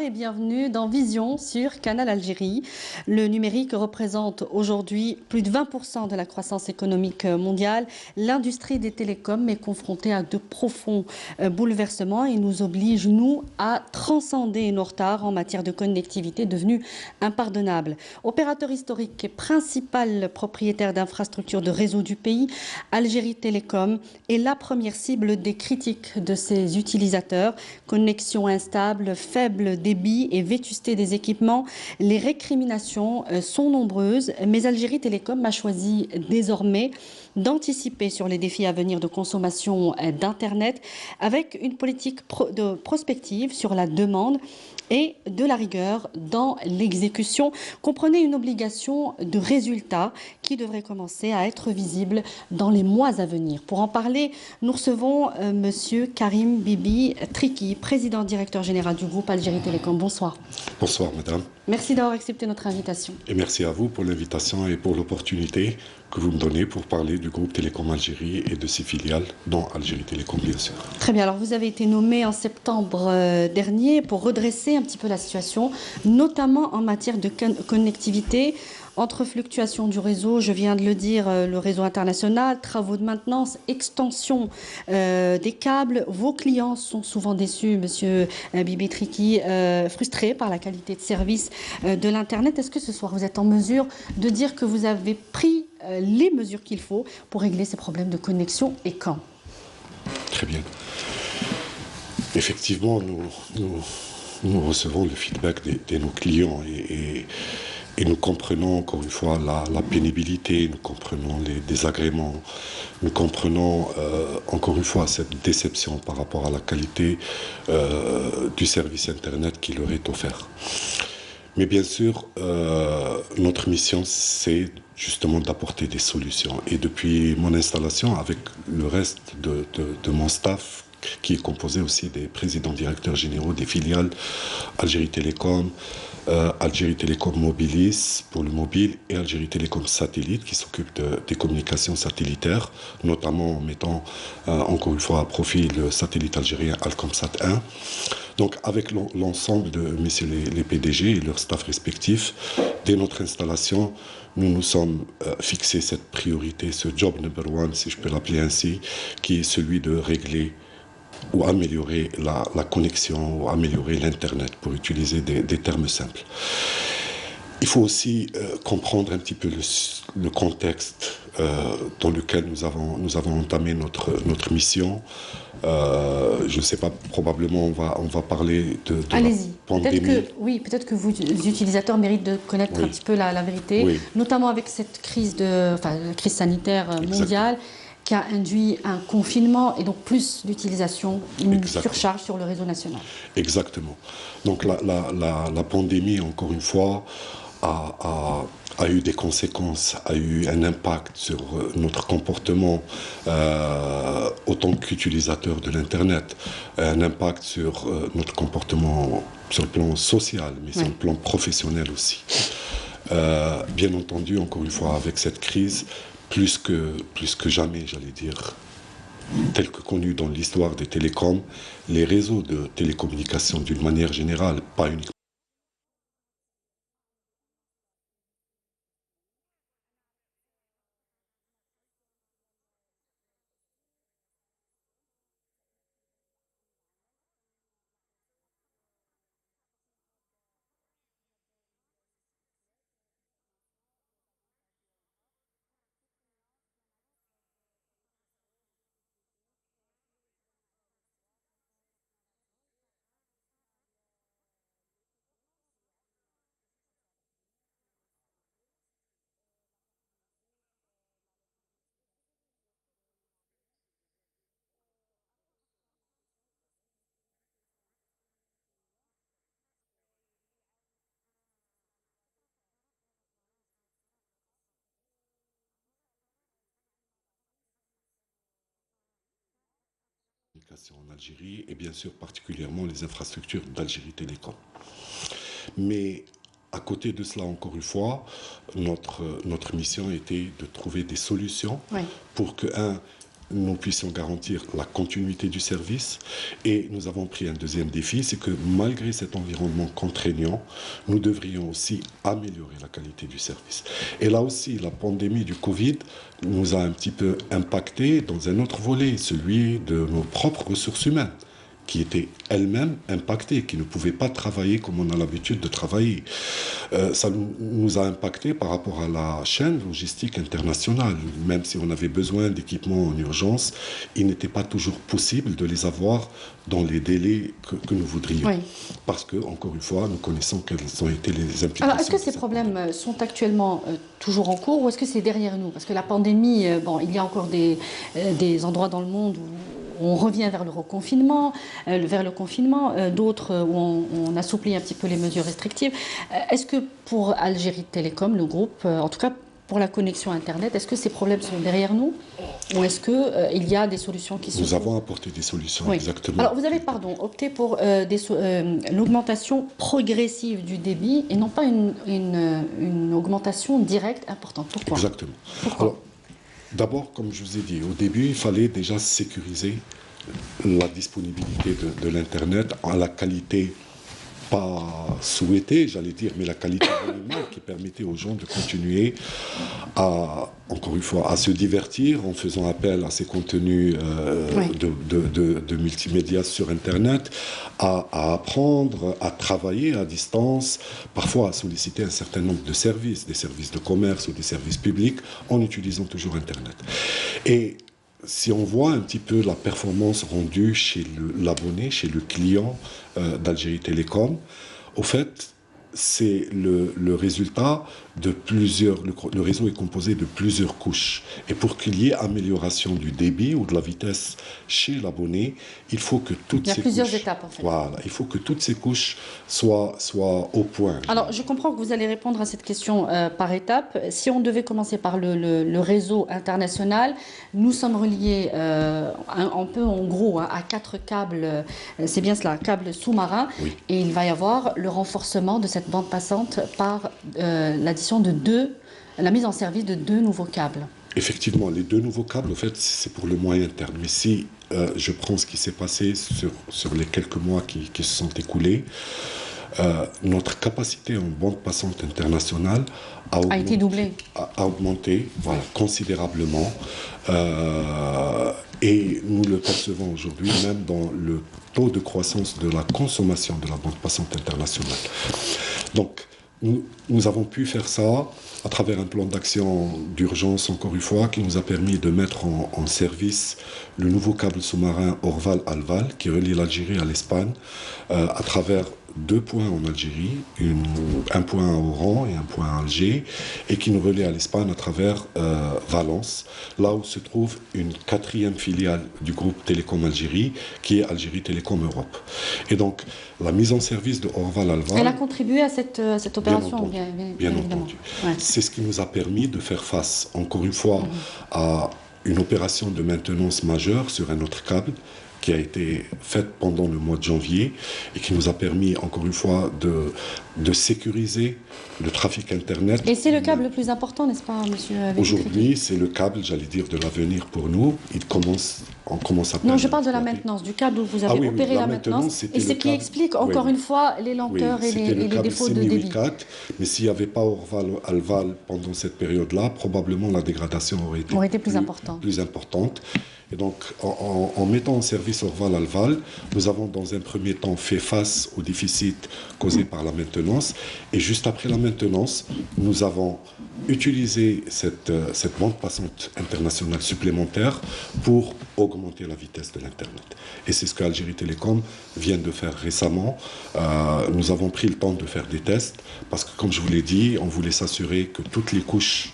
et bienvenue dans Vision sur Canal Algérie. Le numérique représente aujourd'hui plus de 20% de la croissance économique mondiale. L'industrie des télécoms est confrontée à de profonds bouleversements et nous oblige, nous, à transcender nos retards en matière de connectivité devenus impardonnables. Opérateur historique et principal propriétaire d'infrastructures de réseau du pays, Algérie Télécom est la première cible des critiques de ses utilisateurs. Connexion instable, faible débit et vétusté des équipements. Les récriminations sont nombreuses, mais Algérie Télécom a choisi désormais d'anticiper sur les défis à venir de consommation d'Internet avec une politique de prospective sur la demande et de la rigueur dans l'exécution. Comprenez une obligation de résultat qui devrait commencer à être visible dans les mois à venir. Pour en parler, nous recevons Monsieur Karim Bibi Triki, président directeur général du groupe Algérie Télécom. Bonsoir. Bonsoir, madame. Merci d'avoir accepté notre invitation. Et merci à vous pour l'invitation et pour l'opportunité que vous me donnez pour parler du groupe Télécom Algérie et de ses filiales, dont Algérie Télécom, bien sûr. Très bien. Alors, vous avez été nommé en septembre dernier pour redresser un petit peu la situation, notamment en matière de connectivité. Entre fluctuations du réseau, je viens de le dire, le réseau international, travaux de maintenance, extension des câbles. Vos clients sont souvent déçus, monsieur Bibi Triki, frustrés par la qualité de service de l'Internet. Est-ce que ce soir, vous êtes en mesure de dire que vous avez pris les mesures qu'il faut pour régler ces problèmes de connexion et quand? Très bien. Effectivement, nous recevons le feedback de nos clients et nous comprenons encore une fois la pénibilité, nous comprenons les désagréments, nous comprenons encore une fois cette déception par rapport à la qualité du service Internet qui leur est offert. Mais bien sûr, notre mission, c'est justement d'apporter des solutions. Et depuis mon installation, avec le reste de mon staff, qui est composé aussi des présidents directeurs généraux des filiales Algérie Télécom, Algérie Télécom Mobilis pour le mobile et Algérie Télécom Satellite qui s'occupe des communications satellitaires, notamment en mettant encore une fois à profit le satellite algérien Alcomsat 1. Donc avec l'ensemble de messieurs les PDG et leurs staffs respectifs, dès notre installation, nous nous sommes fixés cette priorité, ce job number one, si je peux l'appeler ainsi, qui est celui de régler ou améliorer la connexion, ou améliorer l'Internet, pour utiliser des termes simples. Il faut aussi comprendre un petit peu le contexte dans lequel nous avons entamé notre mission. Je ne sais pas, probablement on va parler de la pandémie. Peut-être que vos utilisateurs méritent de connaître un petit peu la vérité, notamment avec cette crise, crise sanitaire mondiale, qui a induit un confinement et donc plus d'utilisation, une surcharge sur le réseau national. Exactement. Donc la pandémie, encore une fois, a eu des conséquences, a eu un impact sur notre comportement autant qu'utilisateur de l'Internet, un impact sur notre comportement sur le plan social, mais sur le plan professionnel aussi. Bien entendu, encore une fois, avec cette crise, plus que jamais, j'allais dire, tel que connu dans l'histoire des télécoms, les réseaux de télécommunications d'une manière générale, pas uniquement en Algérie et bien sûr particulièrement les infrastructures d'Algérie Télécom. Mais à côté de cela, encore une fois, notre mission était de trouver des solutions pour que, nous puissions garantir la continuité du service. Et nous avons pris un deuxième défi, c'est que malgré cet environnement contraignant, nous devrions aussi améliorer la qualité du service. Et là aussi, la pandémie du Covid nous a un petit peu impacté dans un autre volet, celui de nos propres ressources humaines, qui étaient elles-mêmes impactées, qui ne pouvaient pas travailler comme on a l'habitude de travailler. Ça nous a impacté par rapport à la chaîne logistique internationale. Même si on avait besoin d'équipements en urgence, il n'était pas toujours possible de les avoir dans les délais que nous voudrions. Oui. Parce que, encore une fois, nous connaissons quelles ont été les implications. Alors, est-ce que ces problèmes sont actuellement toujours en cours ou est-ce que c'est derrière nous? Parce que la pandémie, bon, il y a encore des endroits dans le monde où on revient vers le reconfinement, vers le confinement, d'autres où on assouplit un petit peu les mesures restrictives. Est-ce que pour Algérie Télécom, le groupe, en tout cas pour la connexion Internet, est-ce que ces problèmes sont derrière nous ou est-ce qu'il y a des solutions qui se Nous avons apporté des solutions, oui. Exactement. Alors vous avez, opté pour l'augmentation progressive du débit et non pas une augmentation directe importante. Pourquoi? Exactement. Pourquoi? Alors, d'abord, comme je vous ai dit, au début, il fallait déjà sécuriser la disponibilité de l'Internet à la qualité pas souhaitée, j'allais dire, mais la qualité minimale qui permettait aux gens de continuer à, encore une fois, à se divertir en faisant appel à ces contenus de multimédia sur Internet, à apprendre, à travailler à distance, parfois à solliciter un certain nombre de services, des services de commerce ou des services publics, en utilisant toujours Internet. Et si on voit un petit peu la performance rendue chez l'abonné, chez le client d'Algérie Télécom, au fait, c'est le résultat de plusieurs... Le réseau est composé de plusieurs couches. Et pour qu'il y ait amélioration du débit ou de la vitesse chez l'abonné, il faut que toutes ces couches... Il y a plusieurs étapes, en fait. Voilà, il faut que toutes ces couches soient au point. Alors, je comprends que vous allez répondre à cette question par étapes. Si on devait commencer par le réseau international, nous sommes reliés un peu, en gros, à 4 câbles, c'est bien cela, câbles sous-marins. Oui. Et il va y avoir le renforcement de cette bande passante par l'addition la mise en service de 2 nouveaux câbles. Effectivement, les 2 nouveaux câbles, en fait, c'est pour le moyen terme. Mais si je prends ce qui s'est passé sur les quelques mois qui se sont écoulés, notre capacité en bande passante internationale a été doublée. A augmenté, voilà, considérablement. Et nous le percevons aujourd'hui même dans le taux de croissance de la consommation de la bande passante internationale. Donc, nous avons pu faire ça à travers un plan d'action d'urgence, encore une fois, qui nous a permis de mettre en service le nouveau câble sous-marin Orval-Alval, qui relie l'Algérie à l'Espagne, à travers 2 points en Algérie, un point à Oran et un point à Alger, et qui nous relie à l'Espagne à travers Valence, là où se trouve une 4e filiale du groupe Télécom Algérie, qui est Algérie Télécom Europe. Et donc, la mise en service de Orval-Alval... Elle a contribué à cette opération, bien entendu. Ouais. C'est ce qui nous a permis de faire face, encore une fois, à une opération de maintenance majeure sur un autre câble, qui a été faite pendant le mois de janvier et qui nous a permis, encore une fois, de sécuriser le trafic Internet. Et c'est le câble le plus important, n'est-ce pas, monsieur? Aujourd'hui, c'est le câble, j'allais dire, de l'avenir pour nous. On commence à... Non, je parle de la maintenance, du câble où vous avez opéré la maintenance. Et ce qui explique, encore une fois, les lenteurs et les défauts de débit. Mais s'il n'y avait pas Orval-Alval pendant cette période-là, probablement la dégradation aurait été plus importante. Et donc, en mettant en service Orval-Alval, nous avons dans un premier temps fait face au déficit causé par la maintenance. Et juste après la maintenance, nous avons utilisé cette bande passante internationale supplémentaire pour augmenter la vitesse de l'Internet. Et c'est ce qu'Algérie Télécom vient de faire récemment. Nous avons pris le temps de faire des tests parce que, comme je vous l'ai dit, on voulait s'assurer que toutes les couches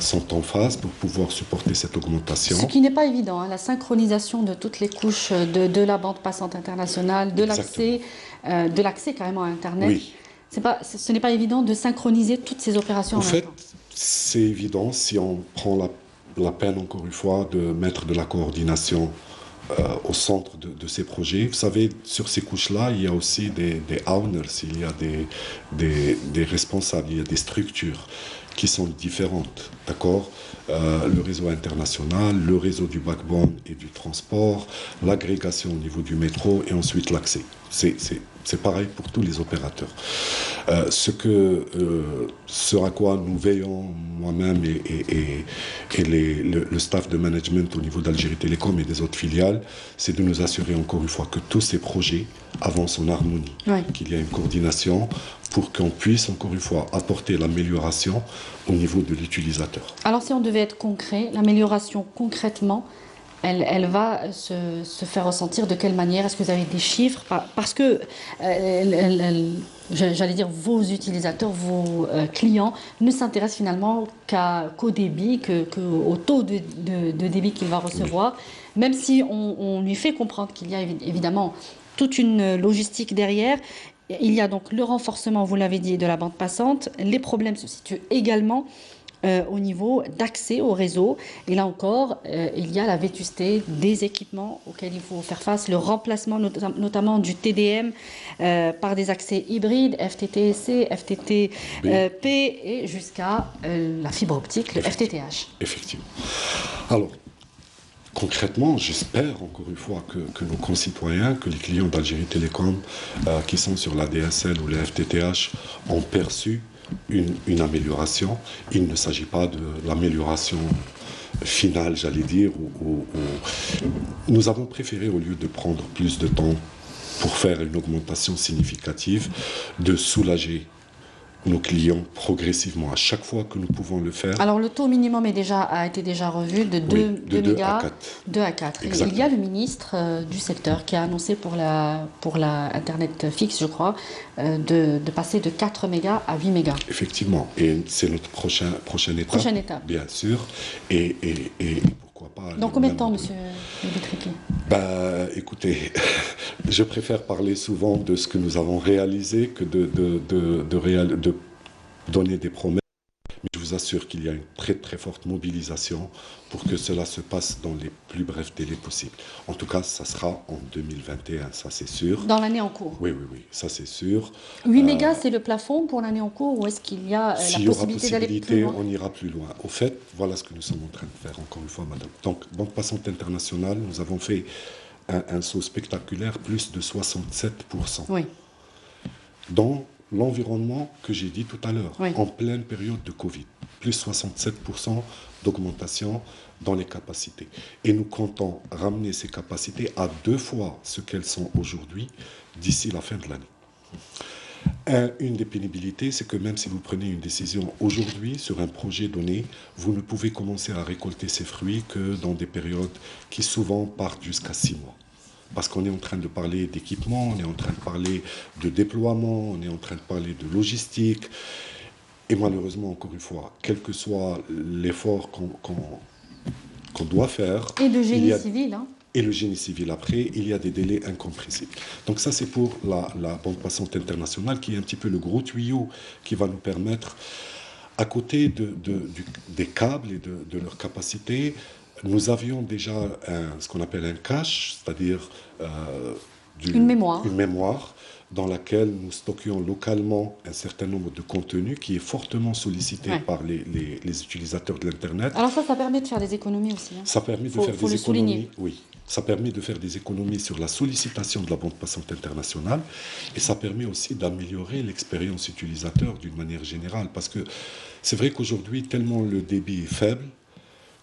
sont en phase pour pouvoir supporter cette augmentation. Ce qui n'est pas évident, hein, la synchronisation de toutes les couches de la bande passante internationale, de l'accès carrément à Internet. Oui. Ce n'est pas évident de synchroniser toutes ces opérations. En fait, c'est évident si on prend la peine, encore une fois, de mettre de la coordination au centre de ces projets. Vous savez, sur ces couches-là, il y a aussi des owners, il y a des responsables, il y a des structures qui sont différentes, d'accord? Le réseau international, le réseau du backbone et du transport, l'agrégation au niveau du métro et ensuite l'accès. C'est pareil pour tous les opérateurs. Ce à quoi nous veillons, moi-même et le staff de management au niveau d'Algérie Télécom et des autres filiales, c'est de nous assurer encore une fois que tous ces projets avancent en harmonie, qu'il y a une coordination pour qu'on puisse encore une fois apporter l'amélioration au niveau de l'utilisateur. Alors si on devait être concret, l'amélioration concrètement, elle va se faire ressentir de quelle manière? Est-ce que vous avez des chiffres? Parce que, j'allais dire, vos utilisateurs, vos clients ne s'intéressent finalement qu'au débit, qu'au taux de débit qu'il va recevoir, même si on lui fait comprendre qu'il y a évidemment toute une logistique derrière. Il y a donc le renforcement, vous l'avez dit, de la bande passante. Les problèmes se situent également au niveau d'accès au réseau. Et là encore, il y a la vétusté des équipements auxquels il faut faire face, le remplacement notamment du TDM par des accès hybrides, FTTC, FTTP et jusqu'à la fibre optique, le FTTH. Effectivement. Alors, concrètement, j'espère encore une fois que nos concitoyens, que les clients d'Algérie Télécom qui sont sur la DSL ou les FTTH ont perçu une amélioration. Il ne s'agit pas de l'amélioration finale, j'allais dire. Nous avons préféré, au lieu de prendre plus de temps pour faire une augmentation significative, de soulager nos clients progressivement à chaque fois que nous pouvons le faire. Alors le taux minimum a été déjà revu de 2 mégas, 2 à 4. Il y a le ministre du secteur qui a annoncé pour la Internet fixe, je crois, de passer de 4 mégas à 8 mégas. Effectivement, et c'est notre prochaine étape. Prochaine étape. Bien sûr, et pourquoi pas... Dans combien de temps, monsieur Bitriqui? Écoutez, je préfère parler souvent de ce que nous avons réalisé que de donner des promesses. Mais je vous assure qu'il y a une très très forte mobilisation pour que cela se passe dans les plus brefs délais possibles. En tout cas, ça sera en 2021, ça c'est sûr. Dans l'année en cours? Oui, ça c'est sûr. 8 mégas, c'est le plafond pour l'année en cours ou est-ce qu'il y a la possibilité d'aller plus loin? On ira plus loin. Au fait, voilà ce que nous sommes en train de faire, encore une fois, madame. Donc, bande passante internationale, nous avons fait un saut spectaculaire, plus de 67%. Oui. Dans l'environnement que j'ai dit tout à l'heure, oui. En pleine période de Covid, plus 67% d'augmentation dans les capacités. Et nous comptons ramener ces capacités à 2 fois ce qu'elles sont aujourd'hui d'ici la fin de l'année. Une des pénibilités, c'est que même si vous prenez une décision aujourd'hui sur un projet donné, vous ne pouvez commencer à récolter ses fruits que dans des périodes qui souvent partent jusqu'à 6 mois. Parce qu'on est en train de parler d'équipement, on est en train de parler de déploiement, on est en train de parler de logistique. Et malheureusement, encore une fois, quel que soit l'effort qu'on doit faire... Et de génie civil, hein. Et le génie civil après, il y a des délais incompressibles. Donc ça, c'est pour la bande passante internationale, qui est un petit peu le gros tuyau qui va nous permettre, à côté des câbles et de leur capacité, nous avions déjà ce qu'on appelle un cache, c'est-à-dire une mémoire dans laquelle nous stockions localement un certain nombre de contenus qui est fortement sollicité par les utilisateurs de l'Internet. Alors ça permet de faire des économies aussi. Hein. Ça permet de faire des économies, oui. Ça permet de faire des économies sur la sollicitation de la bande passante internationale et ça permet aussi d'améliorer l'expérience utilisateur d'une manière générale. Parce que c'est vrai qu'aujourd'hui, tellement le débit est faible,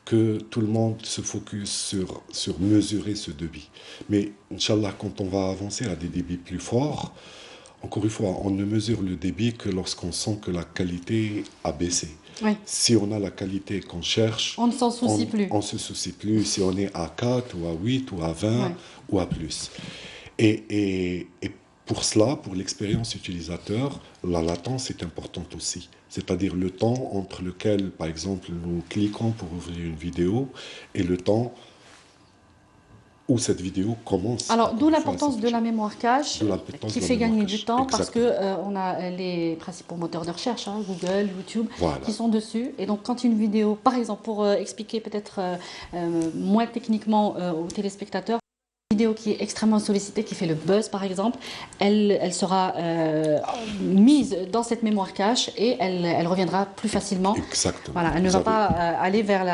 que tout le monde se focus sur mesurer ce débit. Mais, Inch'Allah, quand on va avancer à des débits plus forts, encore une fois, on ne mesure le débit que lorsqu'on sent que la qualité a baissé. Oui. Si on a la qualité qu'on cherche, on ne s'en soucie plus. On ne se soucie plus si on est à 4 ou à 8 ou à 20 ou à plus. Et pour cela, pour l'expérience utilisateur, la latence est importante aussi. C'est-à-dire le temps entre lequel, par exemple, nous cliquons pour ouvrir une vidéo et le temps où cette vidéo commence. Alors, d'où l'importance de la mémoire cache qui fait gagner du temps. Exactement. Parce qu'on a les principaux moteurs de recherche, hein, Google, YouTube, qui sont dessus. Et donc, quand une vidéo, par exemple, pour expliquer peut-être moins techniquement aux téléspectateurs, vidéo qui est extrêmement sollicitée, qui fait le buzz par exemple, elle sera mise dans cette mémoire cache et elle reviendra plus facilement. Exactement. Voilà, elle ne va pas aller vers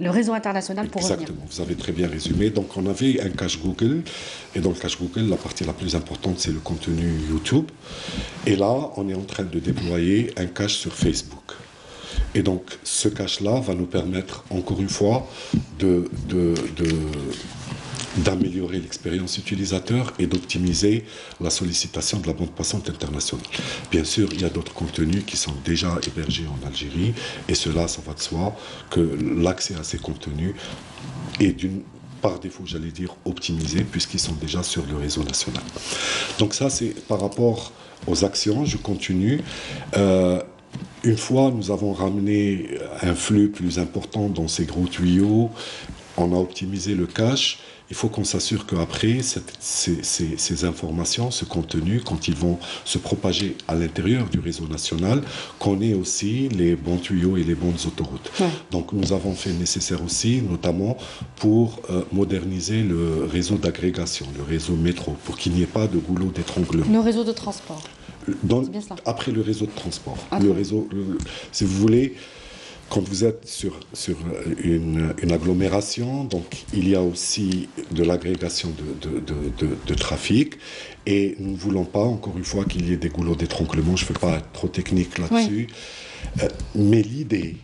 le réseau international pour revenir. Exactement, vous avez très bien résumé. Donc on avait un cache Google, et dans le cache Google, la partie la plus importante, c'est le contenu YouTube. Et là, on est en train de déployer un cache sur Facebook. Et donc, ce cache-là va nous permettre, encore une fois, d'améliorer l'expérience utilisateur et d'optimiser la sollicitation de la bande passante internationale. Bien sûr, il y a d'autres contenus qui sont déjà hébergés en Algérie, et cela, ça va de soi que l'accès à ces contenus est par défaut, j'allais dire, optimisé, puisqu'ils sont déjà sur le réseau national. Donc ça, c'est par rapport aux actions. Je continue. Une fois, nous avons ramené un flux plus important dans ces gros tuyaux, on a optimisé le cache. Il faut qu'on s'assure qu'après, ces informations, ce contenu, quand ils vont se propager à l'intérieur du réseau national, qu'on ait aussi les bons tuyaux et les bonnes autoroutes. Ouais. Donc nous avons fait le nécessaire aussi, notamment pour moderniser le réseau d'agrégation, le réseau métro, pour qu'il n'y ait pas de goulot d'étranglement. Le réseau de transport. Après le réseau de transport. Si vous voulez, quand vous êtes sur une agglomération, donc il y a aussi de l'agrégation de trafic, et nous ne voulons pas, encore une fois, qu'il y ait des goulots d'étranglement. Je ne veux pas être trop technique là-dessus. Oui. Mais l'idée,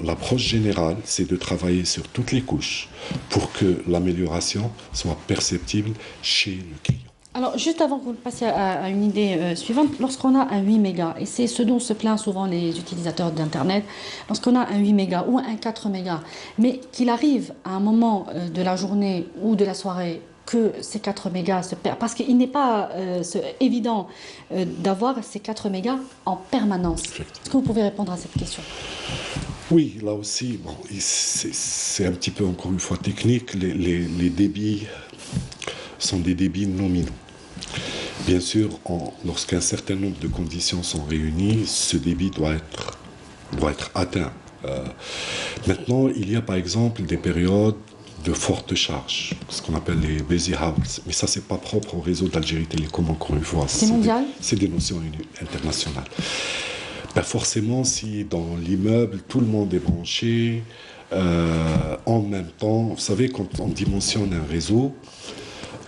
l'approche générale, c'est de travailler sur toutes les couches pour que l'amélioration soit perceptible chez le client. Alors, juste avant que vous passiez à une idée suivante, lorsqu'on a un 8 mégas, et c'est ce dont se plaignent souvent les utilisateurs d'Internet, lorsqu'on a un 8 mégas ou un 4 mégas, mais qu'il arrive à un moment de la journée ou de la soirée que ces 4 mégas se perdent, parce qu'il n'est pas évident d'avoir ces 4 mégas en permanence. Est-ce que vous pouvez répondre à cette question ? Oui, là aussi, bon, c'est un petit peu, encore une fois, technique. Les débits sont des débits nominaux. Bien sûr, lorsqu'un certain nombre de conditions sont réunies, ce débit doit être atteint. Maintenant, il y a par exemple des périodes de forte charge, ce qu'on appelle les busy hours. Mais ça, c'est pas propre au réseau d'Algérie Télécom, encore une fois. C'est mondial ? C'est des notions internationales. Ben forcément, si dans l'immeuble, tout le monde est branché, en même temps, vous savez, quand on dimensionne un réseau,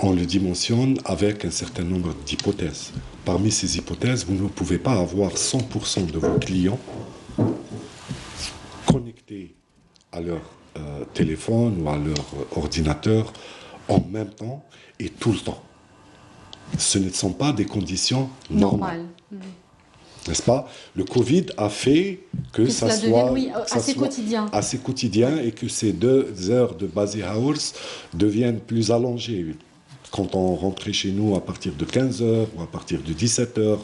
on le dimensionne avec un certain nombre d'hypothèses. Parmi ces hypothèses, vous ne pouvez pas avoir 100% de vos clients connectés à leur téléphone ou à leur ordinateur en même temps et tout le temps. Ce ne sont pas des conditions normales. N'est-ce pas ? Le Covid a fait que ça soit assez quotidien et que ces 2 heures de busy hours deviennent plus allongées. Quand on rentrait chez nous à partir de 15h ou à partir de 17h,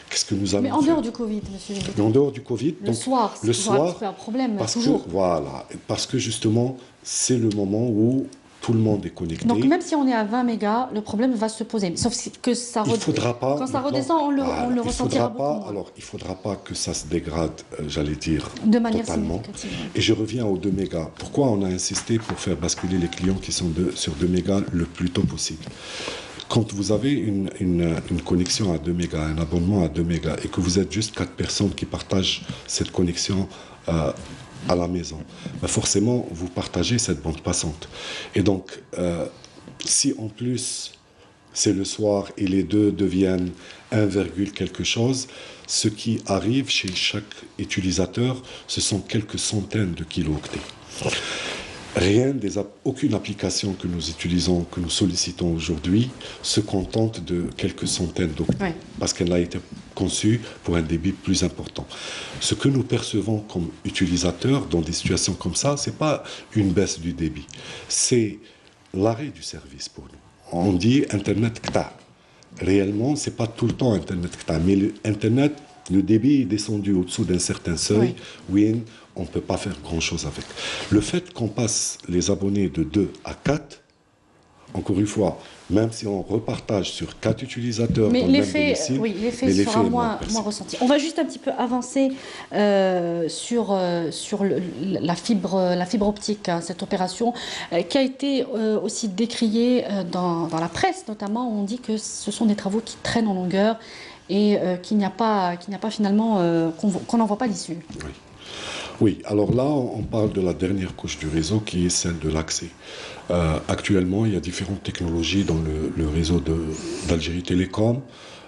qu'est-ce que nous avons fait ? Mais en dehors du Covid, monsieur. Mais en dehors du Covid, le soir, c'est toujours un petit peu un problème, toujours. Parce que justement, c'est le moment où tout le monde est connecté. Donc même si on est à 20 mégas, le problème va se poser. Sauf que ça quand ça redescend, on le ressentira beaucoup. Alors, il ne faudra pas que ça se dégrade, j'allais dire, de manière totalement. Significative. Et je reviens aux 2 mégas. Pourquoi on a insisté pour faire basculer les clients qui sont sur 2 mégas le plus tôt possible ? Quand vous avez une connexion à 2 mégas, un abonnement à 2 mégas, et que vous êtes juste 4 personnes qui partagent cette connexion à la maison, ben forcément, vous partagez cette bande passante. Et donc, si en plus, c'est le soir et les deux deviennent 1, quelque chose, ce qui arrive chez chaque utilisateur, ce sont quelques centaines de kilooctets. Aucune application que nous utilisons, que nous sollicitons aujourd'hui, se contente de quelques centaines d'octets, parce qu'elle a été conçue pour un débit plus important. Ce que nous percevons comme utilisateurs dans des situations comme ça, c'est pas une baisse du débit, c'est l'arrêt du service pour nous. On dit Internet KTA. Réellement, c'est pas tout le temps Internet KTA, mais Internet, le débit est descendu au-dessous d'un certain seuil, on ne peut pas faire grand-chose avec. Le fait qu'on passe les abonnés de 2 à 4, encore une fois, même si on repartage sur 4 utilisateurs dans le même domicile, oui, l'effet sera moins ressenti. On va juste un petit peu avancer sur la fibre optique, hein, cette opération qui a été aussi décriée dans la presse notamment, où on dit que ce sont des travaux qui traînent en longueur et qu'il n'y a pas finalement, qu'on n'en voit pas l'issue. Oui. Oui, alors là, on parle de la dernière couche du réseau qui est celle de l'accès. Actuellement, il y a différentes technologies dans le réseau d'Algérie Télécom.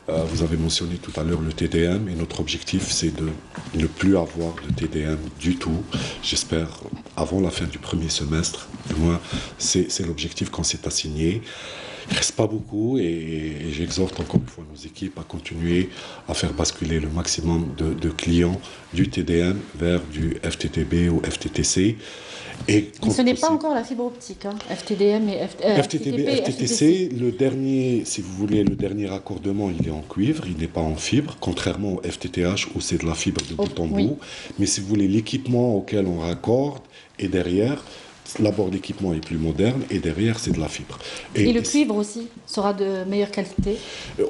Vous avez mentionné tout à l'heure le TDM et notre objectif, c'est de ne plus avoir de TDM du tout. J'espère avant la fin du premier semestre. Du moins, c'est l'objectif qu'on s'est assigné. Il ne reste pas beaucoup et j'exhorte encore une fois nos équipes à continuer à faire basculer le maximum de clients du TDM vers du FTTB ou FTTC. Mais ce n'est pas encore la fibre optique, hein. FTDM et FTTB, FTTC, le dernier, si vous voulez, le dernier raccordement, il est en cuivre, il n'est pas en fibre, contrairement au FTTH où c'est de la fibre de bout en bout. Mais si vous voulez, l'équipement auquel on raccorde est derrière. D'abord, l'équipement est plus moderne et derrière, c'est de la fibre. Et le cuivre aussi sera de meilleure qualité.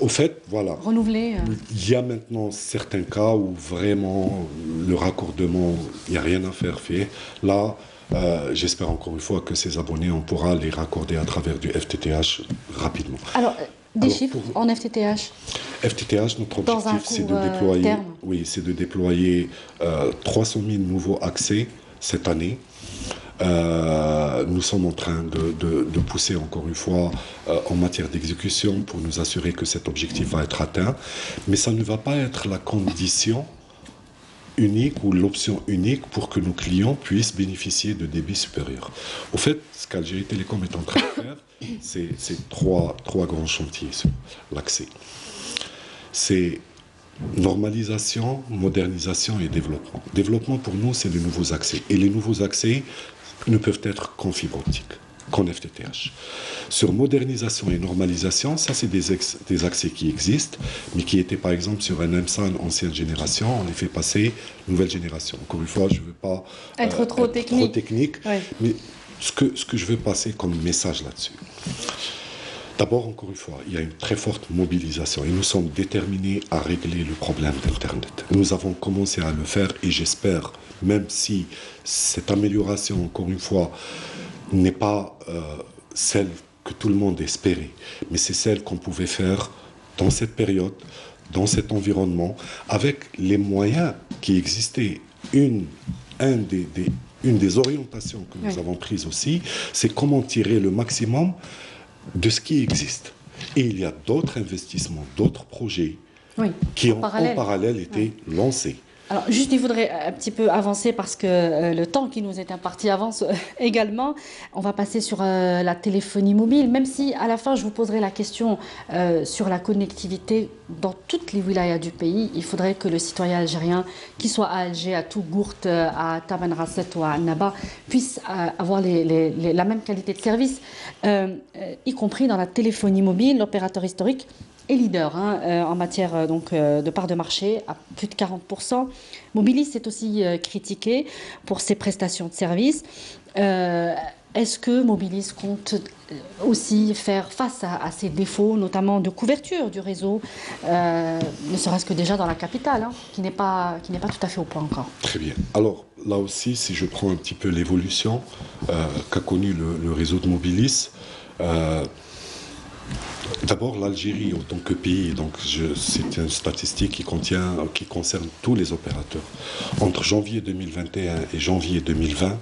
Au fait, voilà. Renouvelé. Il y a maintenant certains cas où vraiment le raccordement, il n'y a rien à faire fait. Là, j'espère encore une fois que ces abonnés, on pourra les raccorder à travers du FTTH rapidement. Alors, chiffres en FTTH. FTTH, notre objectif, c'est de déployer, c'est de déployer 300 000 nouveaux accès cette année. Nous sommes en train de pousser encore une fois en matière d'exécution pour nous assurer que cet objectif va être atteint. Mais ça ne va pas être la condition unique ou l'option unique pour que nos clients puissent bénéficier de débits supérieurs. Au fait, ce qu'Algérie Télécom est en train de faire, c'est trois grands chantiers sur l'accès. C'est normalisation, modernisation et développement. Développement pour nous, c'est les nouveaux accès. Et les nouveaux accès ne peuvent être qu'en fibre optique, qu'en FTTH. Sur modernisation et normalisation, ça c'est des accès qui existent, mais qui étaient par exemple sur un MSAN ancienne génération, on les fait passer nouvelle génération. Encore une fois, je ne veux pas être trop technique, mais ce que je veux passer comme message là-dessus. D'abord, encore une fois, il y a une très forte mobilisation et nous sommes déterminés à régler le problème d'Internet. Nous avons commencé à le faire et j'espère, même si cette amélioration, encore une fois, n'est pas celle que tout le monde espérait, mais c'est celle qu'on pouvait faire dans cette période, dans cet environnement, avec les moyens qui existaient. Une des orientations que nous avons prises aussi, c'est comment tirer le maximum de ce qui existe. Et il y a d'autres investissements, d'autres projets qui ont en parallèle été lancés. Alors, juste, il faudrait un petit peu avancer parce que le temps qui nous est imparti avance également. On va passer sur la téléphonie mobile, même si à la fin, je vous poserai la question sur la connectivité dans toutes les wilayas du pays. Il faudrait que le citoyen algérien, qu'il soit à Alger, à Tougourt, à Tamanrasset ou à Annaba, puisse avoir la même qualité de service, y compris dans la téléphonie mobile. L'opérateur historique est leader en matière de part de marché à plus de 40%. Mobilis est aussi critiqué pour ses prestations de services. Est-ce que Mobilis compte aussi faire face à ces défauts, notamment de couverture du réseau, ne serait-ce que déjà dans la capitale, qui n'est pas tout à fait au point encore? Très bien. Alors là aussi, si je prends un petit peu l'évolution qu'a connue le réseau de Mobilis, d'abord, l'Algérie en tant que pays, c'est une statistique qui concerne tous les opérateurs. Entre janvier 2021 et janvier 2020,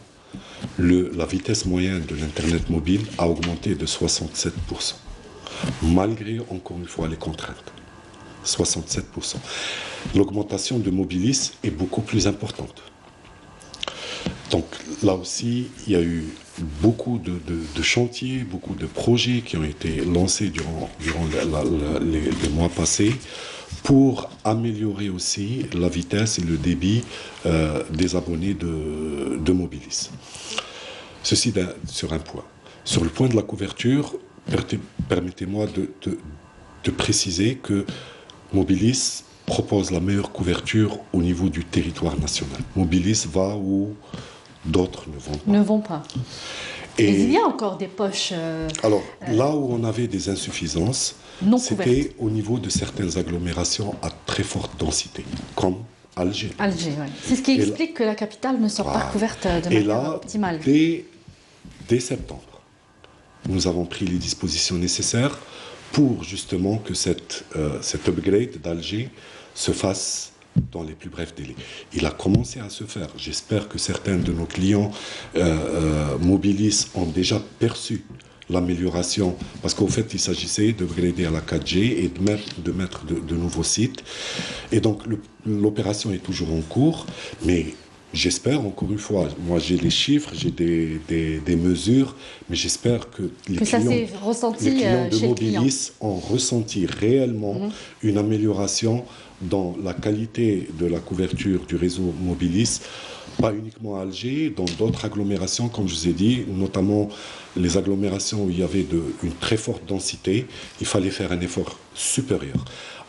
la vitesse moyenne de l'Internet mobile a augmenté de 67%, malgré, encore une fois, les contraintes. 67%. L'augmentation de Mobilis est beaucoup plus importante. Donc là aussi, il y a eu beaucoup de chantiers, beaucoup de projets qui ont été lancés durant les mois passés pour améliorer aussi la vitesse et le débit des abonnés de Mobilis. Ceci sur un point. Sur le point de la couverture, permettez-moi de préciser que Mobilis propose la meilleure couverture au niveau du territoire national. Mobilis va où d'autres ne vont pas. Mais il y a encore des poches Alors, là où on avait des insuffisances, non c'était couvertes. au niveau de certaines agglomérations à très forte densité, comme Alger. Alger, oui. C'est ce qui Et explique que la capitale ne soit pas voilà. couverte de Et manière là, optimale. dès septembre, nous avons pris les dispositions nécessaires pour justement que cet upgrade d'Alger se fasse dans les plus brefs délais. Il a commencé à se faire. J'espère que certains de nos clients Mobilis ont déjà perçu l'amélioration, parce qu'au fait, il s'agissait d'upgrader à la 4G et de mettre de nouveaux sites. Et donc, l'opération est toujours en cours, mais j'espère, encore une fois, moi j'ai les chiffres, j'ai des mesures, mais j'espère que les clients de Mobilis ont ressenti réellement une amélioration dans la qualité de la couverture du réseau Mobilis, pas uniquement à Alger, dans d'autres agglomérations, comme je vous ai dit, notamment les agglomérations où il y avait une très forte densité, il fallait faire un effort supérieur.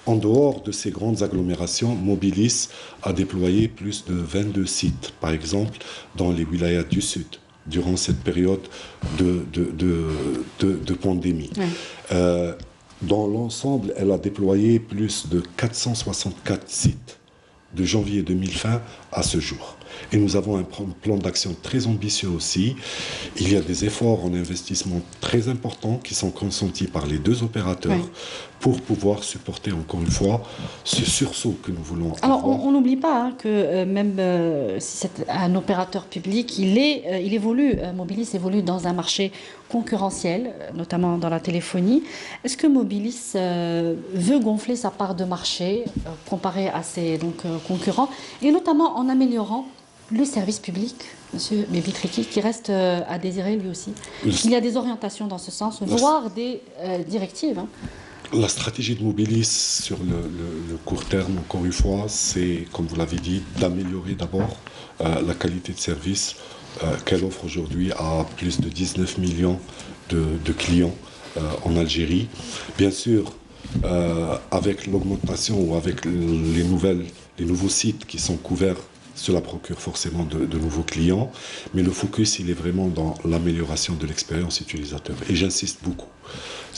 En dehors de ces grandes agglomérations, Mobilis a déployé plus de 22 sites, par exemple, dans les wilayas du Sud, durant cette période de pandémie. Dans l'ensemble, elle a déployé plus de 464 sites de janvier 2020 à ce jour. Et nous avons un plan d'action très ambitieux aussi. Il y a des efforts en investissement très importants qui sont consentis par les deux opérateurs pour pouvoir supporter encore une fois ce sursaut que nous voulons avoir. Alors on n'oublie pas que même si c'est un opérateur public, il évolue, Mobilis évolue dans un marché concurrentiel, notamment dans la téléphonie. Est-ce que Mobilis veut gonfler sa part de marché comparé à ses concurrents, et notamment en améliorant le service public, M. Mébitriki, qui reste à désirer lui aussi? Il y a des orientations dans ce sens, voire des directives. La stratégie de Mobilis sur le court terme, encore une fois, c'est, comme vous l'avez dit, d'améliorer d'abord la qualité de service qu'elle offre aujourd'hui à plus de 19 millions de clients en Algérie. Bien sûr, avec l'augmentation ou avec les nouveaux sites qui sont couverts, cela procure forcément de nouveaux clients, mais le focus, il est vraiment dans l'amélioration de l'expérience utilisateur. Et j'insiste beaucoup.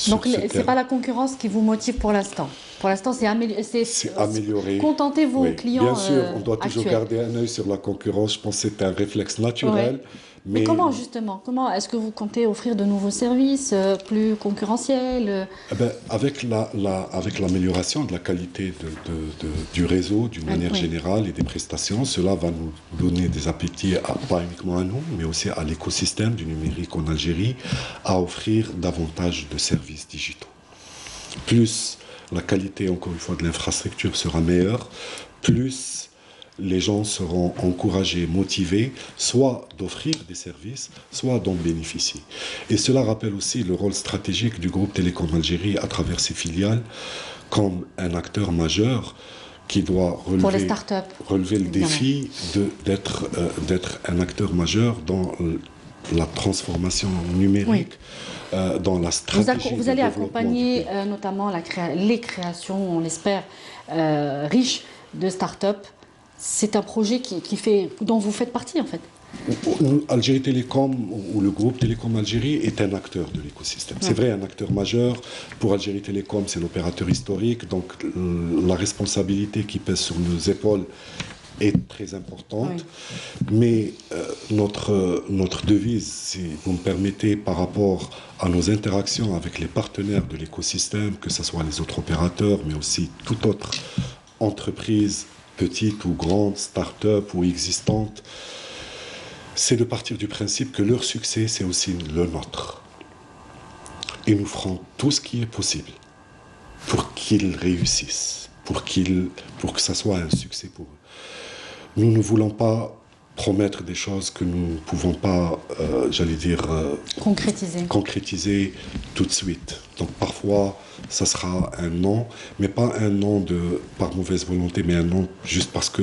Donc, ce n'est pas la concurrence qui vous motive pour l'instant. Pour l'instant, c'est améliorer. Contenter vos clients. Bien sûr, on doit toujours garder un œil sur la concurrence. Je pense que c'est un réflexe naturel. Mais comment justement? Comment est-ce que vous comptez offrir de nouveaux services plus concurrentiels? Avec l'amélioration de la qualité du réseau d'une manière générale et des prestations, cela va nous donner des appétits, pas uniquement à nous, mais aussi à l'écosystème du numérique en Algérie, à offrir davantage de services digitaux. Plus la qualité, encore une fois, de l'infrastructure sera meilleure, plus les gens seront encouragés, motivés, soit d'offrir des services, soit d'en bénéficier. Et cela rappelle aussi le rôle stratégique du groupe Télécom Algérie à travers ses filiales, comme un acteur majeur qui doit relever le défi d'être un acteur majeur dans la transformation numérique, dans la stratégie. Vous allez accompagner notamment les créations, on l'espère, riches de start-up. C'est un projet dont vous faites partie, en fait. Algérie Télécom, ou le groupe Télécom Algérie, est un acteur de l'écosystème. C'est vrai, un acteur majeur. Pour Algérie Télécom, c'est l'opérateur historique. Donc, la responsabilité qui pèse sur nos épaules est très importante. Mais notre devise, si vous me permettez, par rapport à nos interactions avec les partenaires de l'écosystème, que ce soit les autres opérateurs, mais aussi toute autre entreprise, petite ou grande, start-up ou existante, c'est de partir du principe que leur succès, c'est aussi le nôtre. Et nous ferons tout ce qui est possible pour qu'ils réussissent, pour que ça soit un succès pour eux. Nous ne voulons pas promettre des choses que nous ne pouvons pas, concrétiser tout de suite. Donc parfois, ça sera un non, mais pas un non par mauvaise volonté, mais un non juste parce que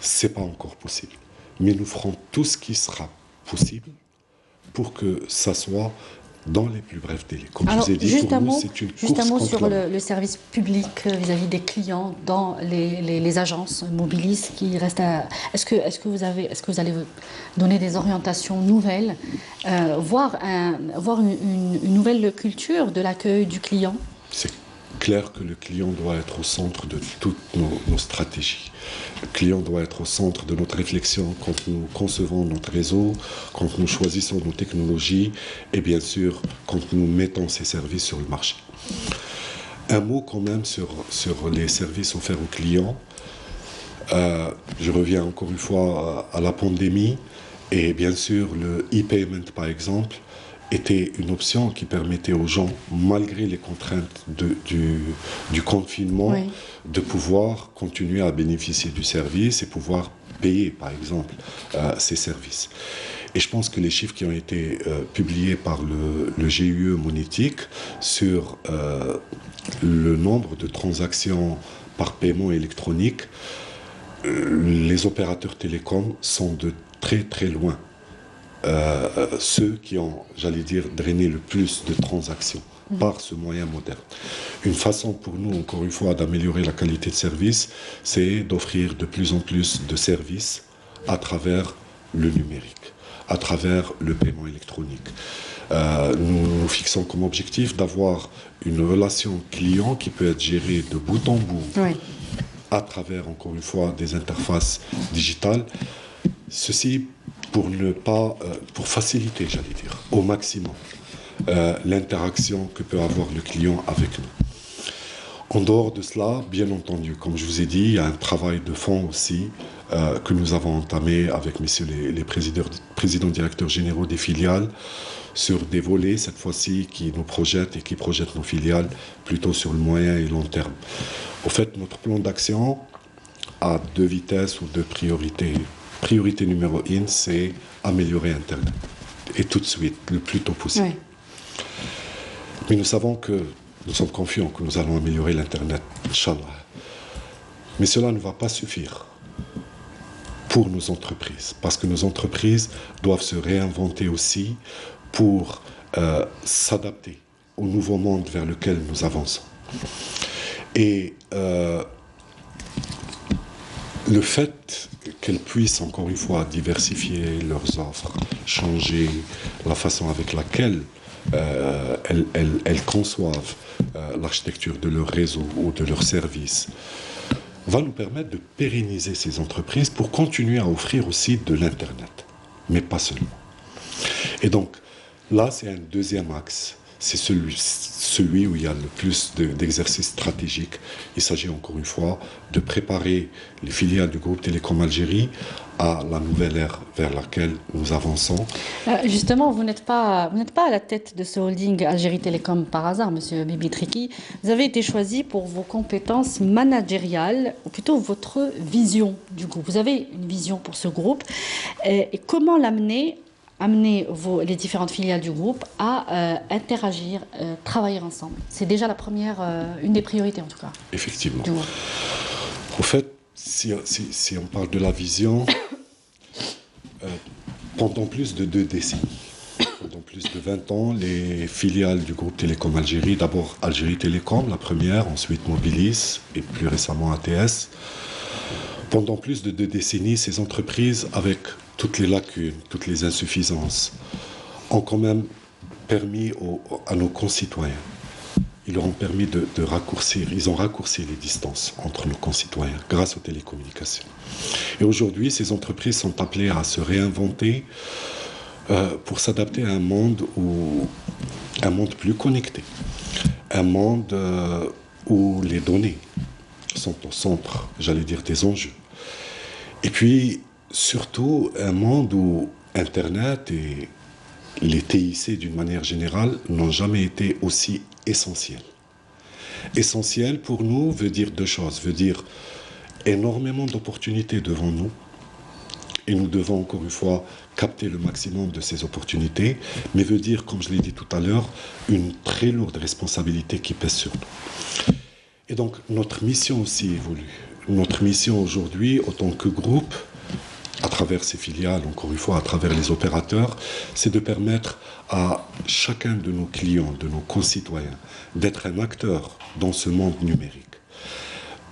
c'est pas encore possible. Mais nous ferons tout ce qui sera possible pour que ça soit dans les plus brefs délais. Comme Alors, je vous ai dit, juste pour un nous, mot, c'est une juste un course mot contre sur la montre. le service public vis-à-vis des clients dans les agences Mobilis qui restent à... Est-ce que vous allez donner des orientations nouvelles, voir une nouvelle culture de l'accueil du client? C'est clair que le client doit être au centre de toutes nos stratégies. Le client doit être au centre de notre réflexion quand nous concevons notre réseau, quand nous choisissons nos technologies et bien sûr quand nous mettons ces services sur le marché. Un mot quand même sur les services offerts aux clients. Je reviens encore une fois à la pandémie et bien sûr le e-payment par exemple était une option qui permettait aux gens, malgré les contraintes du confinement, Oui. de pouvoir continuer à bénéficier du service et pouvoir payer, par exemple, ces services. Et je pense que les chiffres qui ont été publiés par le GUE monétique sur le nombre de transactions par paiement électronique, les opérateurs télécoms sont de très très loin ceux qui ont, j'allais dire, drainé le plus de transactions par ce moyen moderne. Une façon pour nous, encore une fois, d'améliorer la qualité de service, c'est d'offrir de plus en plus de services à travers le numérique, à travers le paiement électronique. Nous fixons comme objectif d'avoir une relation client qui peut être gérée de bout en bout, Oui. à travers, encore une fois, des interfaces digitales. Ceci pour faciliter, j'allais dire, au maximum l'interaction que peut avoir le client avec nous. En dehors de cela, bien entendu, comme je vous ai dit, il y a un travail de fond aussi que nous avons entamé avec messieurs les présidents directeurs généraux des filiales sur des volets, cette fois-ci, qui nous projettent et qui projettent nos filiales plutôt sur le moyen et long terme. Au fait, notre plan d'action a deux vitesses ou deux priorités. Priorité numéro 1, c'est améliorer Internet. Et tout de suite, le plus tôt possible. Oui. Mais nous savons que nous sommes confiants que nous allons améliorer l'Internet, Inch'Allah. Mais cela ne va pas suffire pour nos entreprises. Parce que nos entreprises doivent se réinventer aussi pour s'adapter au nouveau monde vers lequel nous avançons. Et le fait qu'elles puissent, encore une fois, diversifier leurs offres, changer la façon avec laquelle elles conçoivent l'architecture de leur réseau ou de leurs services, va nous permettre de pérenniser ces entreprises pour continuer à offrir aussi de l'Internet, mais pas seulement. Et donc, là, c'est un deuxième axe. C'est celui où il y a le plus d'exercices stratégiques. Il s'agit encore une fois de préparer les filiales du groupe Télécom Algérie à la nouvelle ère vers laquelle nous avançons. Justement, vous n'êtes pas à la tête de ce holding Algérie Télécom par hasard, Monsieur Bibi Triki. Vous avez été choisi pour vos compétences managériales, ou plutôt votre vision du groupe. Vous avez une vision pour ce groupe. Et comment amener les différentes filiales du groupe à interagir, travailler ensemble. C'est déjà la première, une des priorités en tout cas. Effectivement. Au fait, si on parle de la vision, pendant plus de 2 décennies, pendant plus de 20 ans, les filiales du groupe Télécom Algérie, d'abord Algérie Télécom, la première, ensuite Mobilis et plus récemment ATS. Pendant plus de 2 décennies, ces entreprises, avec toutes les lacunes, toutes les insuffisances, ont quand même permis à nos concitoyens, ils leur ont permis de raccourcir, ils ont raccourci les distances entre nos concitoyens grâce aux télécommunications. Et aujourd'hui, ces entreprises sont appelées à se réinventer pour s'adapter à un monde plus connecté, un monde où les données sont au centre, j'allais dire, des enjeux. Et puis, surtout, un monde où Internet et les TIC, d'une manière générale, n'ont jamais été aussi essentiels. Essentiel, pour nous, veut dire 2 choses. Veut dire énormément d'opportunités devant nous. Et nous devons, encore une fois, capter le maximum de ces opportunités. Mais veut dire, comme je l'ai dit tout à l'heure, une très lourde responsabilité qui pèse sur nous. Et donc, notre mission aussi évolue. Notre mission aujourd'hui, en tant que groupe, à travers ces filiales, encore une fois, à travers les opérateurs, c'est de permettre à chacun de nos clients, de nos concitoyens, d'être un acteur dans ce monde numérique.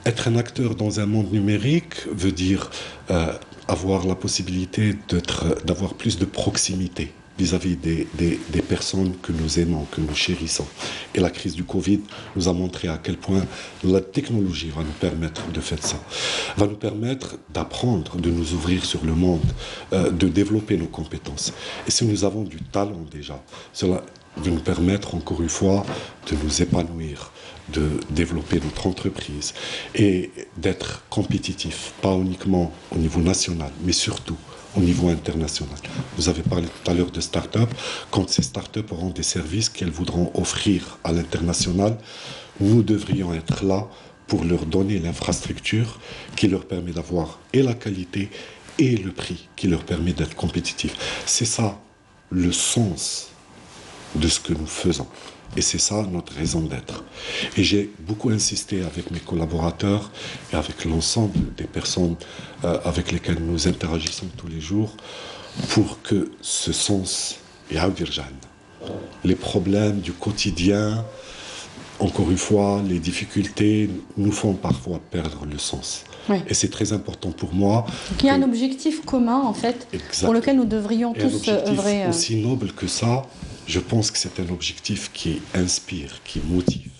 Être un acteur dans un monde numérique veut dire avoir la possibilité d'avoir plus de proximité vis-à-vis des personnes que nous aimons, que nous chérissons. Et la crise du Covid nous a montré à quel point la technologie va nous permettre de faire ça, va nous permettre d'apprendre, de nous ouvrir sur le monde, de développer nos compétences. Et si nous avons du talent déjà, cela va nous permettre encore une fois de nous épanouir, de développer notre entreprise et d'être compétitif, pas uniquement au niveau national, mais surtout au niveau international. Vous avez parlé tout à l'heure de start-up. Quand ces start-up auront des services qu'elles voudront offrir à l'international, nous devrions être là pour leur donner l'infrastructure qui leur permet d'avoir et la qualité et le prix qui leur permet d'être compétitifs. C'est ça le sens de ce que nous faisons. Et c'est ça notre raison d'être. Et j'ai beaucoup insisté avec mes collaborateurs et avec l'ensemble des personnes avec lesquelles nous interagissons tous les jours pour que ce sens, les problèmes du quotidien, encore une fois, les difficultés nous font parfois perdre le sens. Oui. Et c'est très important pour moi. Donc il y a un objectif commun, en fait, pour lequel nous devrions tous œuvrer. Aussi noble que ça, je pense que c'est un objectif qui inspire, qui motive.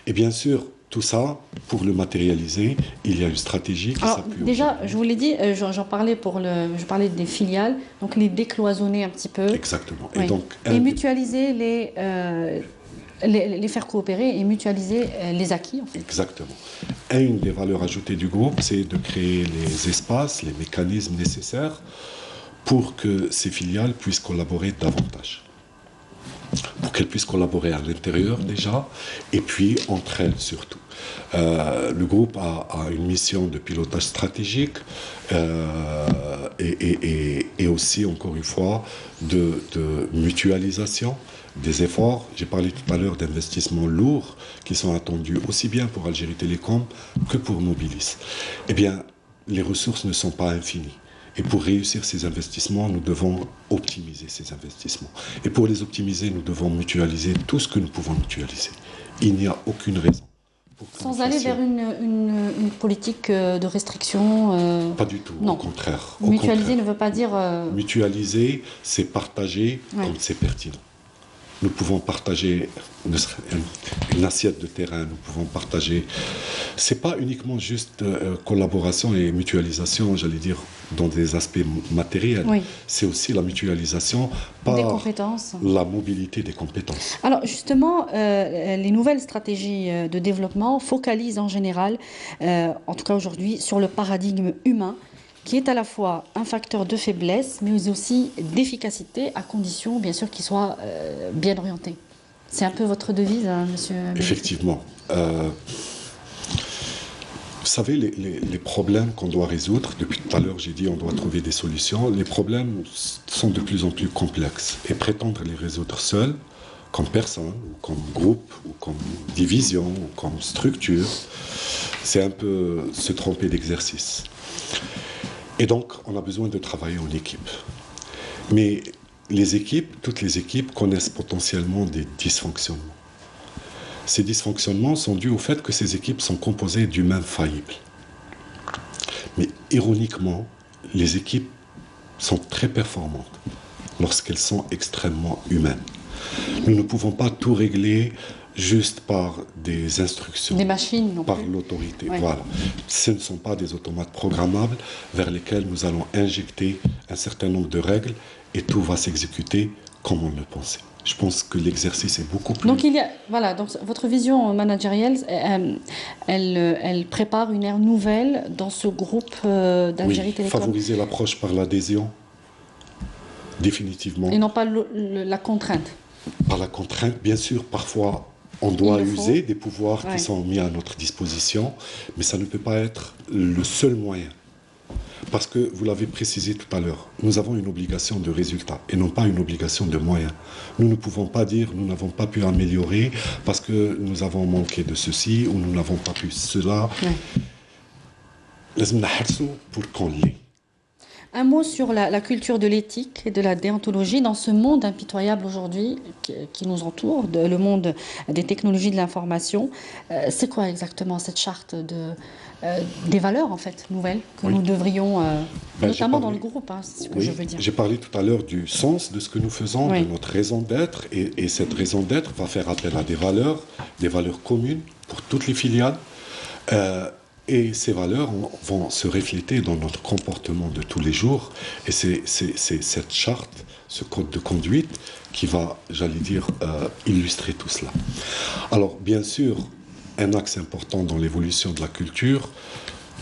Et bien sûr, tout ça, pour le matérialiser, il y a une stratégie qui s'appuie. Déjà, je vous l'ai dit, je parlais des filiales, donc les décloisonner un petit peu. Exactement. Oui. Et mutualiser les faire coopérer et mutualiser les acquis, en fait. Exactement. Et une des valeurs ajoutées du groupe, c'est de créer les espaces, les mécanismes nécessaires pour que ces filiales puissent collaborer davantage. Pour qu'elles puissent collaborer à l'intérieur déjà, et puis entre elles surtout. Le groupe a une mission de pilotage stratégique et aussi, encore une fois, de mutualisation des efforts. J'ai parlé tout à l'heure d'investissements lourds qui sont attendus aussi bien pour Algérie Télécom que pour Mobilis. Eh bien, les ressources ne sont pas infinies. Et pour réussir ces investissements, nous devons optimiser ces investissements. Et pour les optimiser, nous devons mutualiser tout ce que nous pouvons mutualiser. Il n'y a aucune raison. Sans aller vers une politique de restriction Pas du tout, non. Au contraire. Mutualiser ne veut pas dire... Mutualiser, c'est partager quand c'est pertinent. Nous pouvons partager une assiette de terrain, nous pouvons partager... C'est pas uniquement juste collaboration et mutualisation, j'allais dire, dans des aspects matériels. Oui. C'est aussi la mutualisation par des compétences. La mobilité des compétences. Alors justement, les nouvelles stratégies de développement focalisent en général, en tout cas aujourd'hui, sur le paradigme humain, qui est à la fois un facteur de faiblesse, mais aussi d'efficacité, à condition, bien sûr, qu'il soit bien orienté. C'est un peu votre devise, hein, monsieur. Effectivement. Vous savez, les problèmes qu'on doit résoudre, depuis tout à l'heure, j'ai dit on doit trouver des solutions, les problèmes sont de plus en plus complexes. Et prétendre les résoudre seuls, comme personne, ou comme groupe, ou comme division, ou comme structure, c'est un peu se tromper d'exercice. Et donc, on a besoin de travailler en équipe. Mais les équipes, toutes les équipes connaissent potentiellement des dysfonctionnements. Ces dysfonctionnements sont dus au fait que ces équipes sont composées d'humains faillibles. Mais ironiquement, les équipes sont très performantes lorsqu'elles sont extrêmement humaines. Nous ne pouvons pas tout régler juste par des instructions, des machines non par plus. L'autorité. Oui. Voilà. Ce ne sont pas des automates programmables vers lesquels nous allons injecter un certain nombre de règles et tout va s'exécuter comme on le pensait. Je pense que l'exercice est beaucoup plus... Donc, donc votre vision managériale, elle prépare une ère nouvelle dans ce groupe d'Algérie Télécom. Favoriser l'approche par l'adhésion, définitivement. Et non pas la contrainte. Par la contrainte, bien sûr, parfois on doit user des pouvoirs qui sont mis à notre disposition, mais ça ne peut pas être le seul moyen. Parce que, vous l'avez précisé tout à l'heure, nous avons une obligation de résultat et non pas une obligation de moyens. Nous ne pouvons pas dire nous n'avons pas pu améliorer parce que nous avons manqué de ceci ou nous n'avons pas pu cela. Pour qu'on l'ait. Un mot sur la culture de l'éthique et de la déontologie dans ce monde impitoyable aujourd'hui qui nous entoure, le monde des technologies de l'information. C'est quoi exactement cette charte des valeurs en fait nouvelles que nous devrions, notamment dans le groupe, hein, c'est ce que je veux dire. J'ai parlé tout à l'heure du sens de ce que nous faisons, de notre raison d'être, et cette raison d'être va faire appel à des valeurs communes pour toutes les filiales. Et ces valeurs vont se refléter dans notre comportement de tous les jours. Et c'est cette charte, ce code de conduite qui va, j'allais dire, illustrer tout cela. Alors, bien sûr, un axe important dans l'évolution de la culture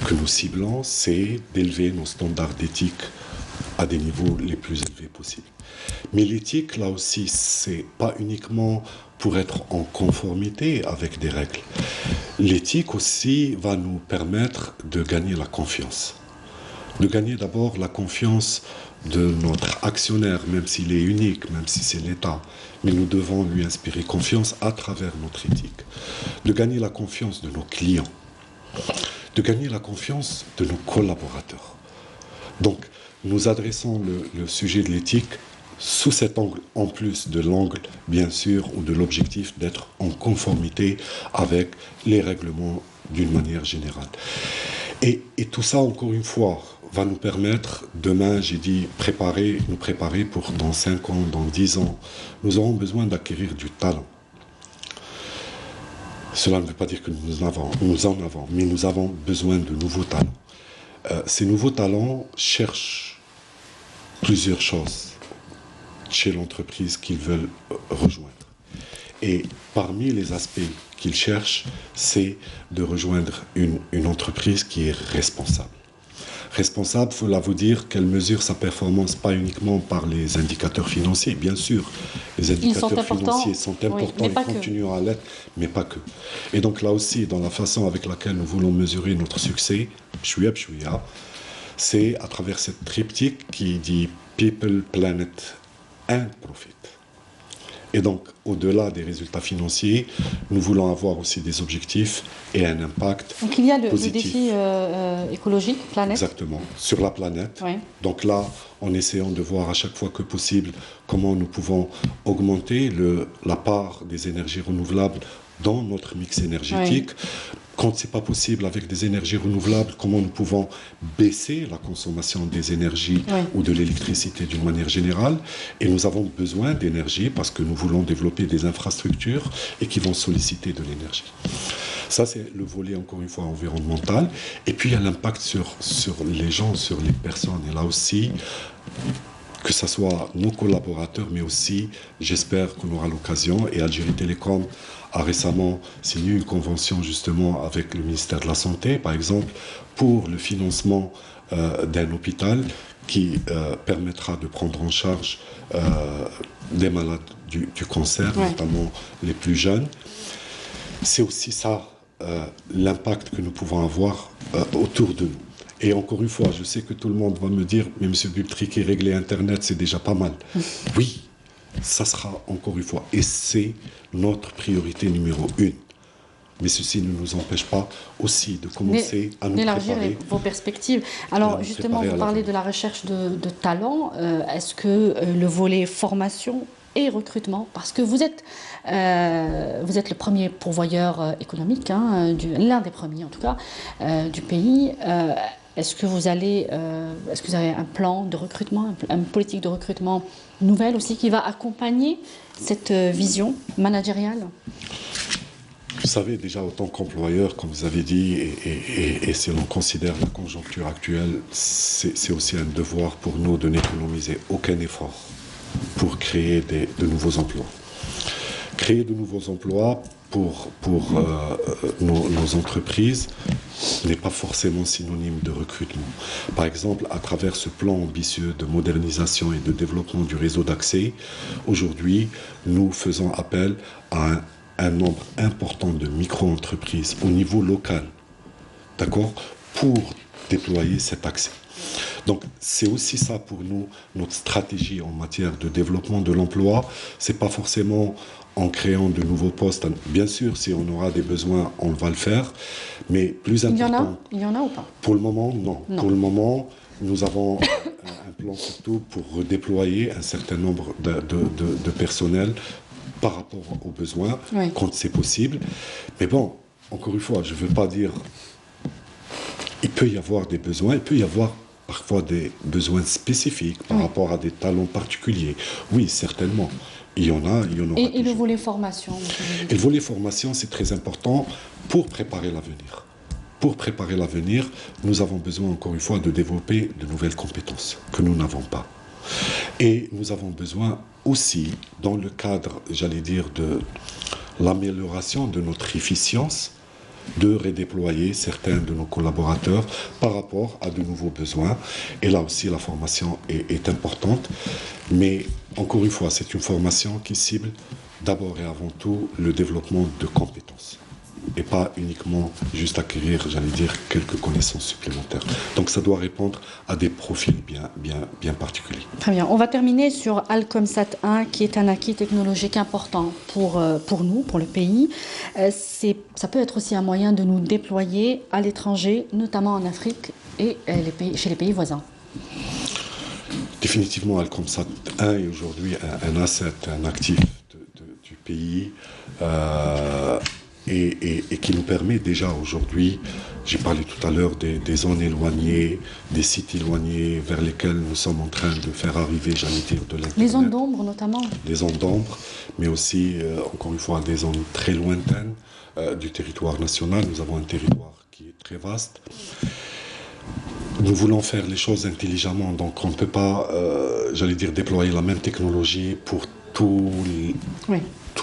que nous ciblons, c'est d'élever nos standards d'éthique à des niveaux les plus élevés possibles. Mais l'éthique, là aussi, c'est pas uniquement pour être en conformité avec des règles. L'éthique aussi va nous permettre de gagner la confiance. De gagner d'abord la confiance de notre actionnaire, même s'il est unique, même si c'est l'État. Mais nous devons lui inspirer confiance à travers notre éthique. De gagner la confiance de nos clients. De gagner la confiance de nos collaborateurs. Donc, nous adressons le sujet de l'éthique sous cet angle, en plus de l'angle, bien sûr, ou de l'objectif d'être en conformité avec les règlements d'une manière générale. Et tout ça, encore une fois, va nous permettre, demain, j'ai dit, nous préparer pour dans 5 ans, dans 10 ans. Nous aurons besoin d'acquérir du talent. Cela ne veut pas dire que nous en avons, mais nous avons besoin de nouveaux talents. Ces nouveaux talents cherchent plusieurs choses chez l'entreprise qu'ils veulent rejoindre. Et parmi les aspects qu'ils cherchent, c'est de rejoindre une entreprise qui est responsable. Responsable, cela veut dire qu'elle mesure sa performance pas uniquement par les indicateurs financiers. Bien sûr, les indicateurs financiers sont importants et continuent à l'être, mais pas que. Et donc là aussi, dans la façon avec laquelle nous voulons mesurer notre succès, c'est à travers cette triptyque qui dit People, Planet and Profit. Et donc, au-delà des résultats financiers, nous voulons avoir aussi des objectifs et un impact donc il y a le positif. défi écologique, planète. Exactement, sur la planète. Oui. Donc là, en essayant de voir à chaque fois que possible comment nous pouvons augmenter la part des énergies renouvelables dans notre mix énergétique. Oui. Quand ce n'est pas possible avec des énergies renouvelables, comment nous pouvons baisser la consommation des énergies ou de l'électricité d'une manière générale. Et nous avons besoin d'énergie parce que nous voulons développer des infrastructures et qui vont solliciter de l'énergie. Ça, c'est le volet, encore une fois, environnemental. Et puis, il y a l'impact sur les gens, sur les personnes. Et là aussi, que ce soit nos collaborateurs, mais aussi, j'espère qu'on aura l'occasion, et Algérie Télécom a récemment signé une convention justement avec le ministère de la Santé, par exemple, pour le financement d'un hôpital qui permettra de prendre en charge des malades du cancer, notamment les plus jeunes. C'est aussi ça, l'impact que nous pouvons avoir autour de nous. Et encore une fois, je sais que tout le monde va me dire « Mais M. Bultriquet, régler Internet, c'est déjà pas mal. » Oui, ça sera encore une fois. Et c'est notre priorité numéro 1. Mais ceci ne nous empêche pas aussi de commencer à nous préparer. Vos perspectives. Alors justement, vous parlez de la recherche de talents. Est-ce que le volet formation et recrutement, parce que vous êtes le premier pourvoyeur économique, hein, l'un des premiers en tout cas, du pays. Est-ce que vous avez un plan de recrutement, une politique de recrutement nouvelle aussi qui va accompagner cette vision managériale? Vous savez, déjà, en tant qu'employeur, comme vous avez dit, et si l'on considère la conjoncture actuelle, c'est aussi un devoir pour nous de n'économiser aucun effort pour créer de nouveaux emplois. Créer de nouveaux emplois pour nos entreprises n'est pas forcément synonyme de recrutement. Par exemple, à travers ce plan ambitieux de modernisation et de développement du réseau d'accès, aujourd'hui, nous faisons appel à un nombre important de micro-entreprises au niveau local, d'accord, pour déployer cet accès. Donc, c'est aussi ça pour nous, notre stratégie en matière de développement de l'emploi. C'est pas forcément en créant de nouveaux postes. Bien sûr, si on aura des besoins, on va le faire. Mais plus important... Il y en a ou pas? Pour le moment, non. Pour le moment, nous avons un plan surtout pour redéployer un certain nombre de personnel par rapport aux besoins, Oui. quand c'est possible. Mais bon, encore une fois, je ne veux pas dire... Il peut y avoir des besoins, il peut y avoir parfois des besoins spécifiques par rapport à des talents particuliers. Oui, certainement. Il y en a, il y en aura Et le toujours. volet formation, Et le volet formation, c'est très important pour préparer l'avenir. Pour préparer l'avenir, nous avons besoin, encore une fois, de développer de nouvelles compétences que nous n'avons pas. Et nous avons besoin aussi, dans le cadre, j'allais dire, de l'amélioration de notre efficience, de redéployer certains de nos collaborateurs par rapport à de nouveaux besoins. Et là aussi, la formation est importante. Mais encore une fois, c'est une formation qui cible d'abord et avant tout le développement de compétences. Et pas uniquement juste acquérir, j'allais dire, quelques connaissances supplémentaires. Donc ça doit répondre à des profils bien particuliers. Très bien. On va terminer sur Alcomsat 1, qui est un acquis technologique important pour nous, pour le pays. Ça peut être aussi un moyen de nous déployer à l'étranger, notamment en Afrique et chez les pays voisins. Définitivement, Alcomsat 1 est aujourd'hui un asset, un actif du pays. Et qui nous permet déjà aujourd'hui, j'ai parlé tout à l'heure des zones éloignées, des sites éloignés vers lesquels nous sommes en train de faire arriver, j'allais dire, de l'Internet. Les zones d'ombre notamment. Des zones d'ombre, mais aussi, encore une fois, des zones très lointaines du territoire national. Nous avons un territoire qui est très vaste. Nous voulons faire les choses intelligemment, donc on ne peut pas, j'allais dire, déployer la même technologie pour tous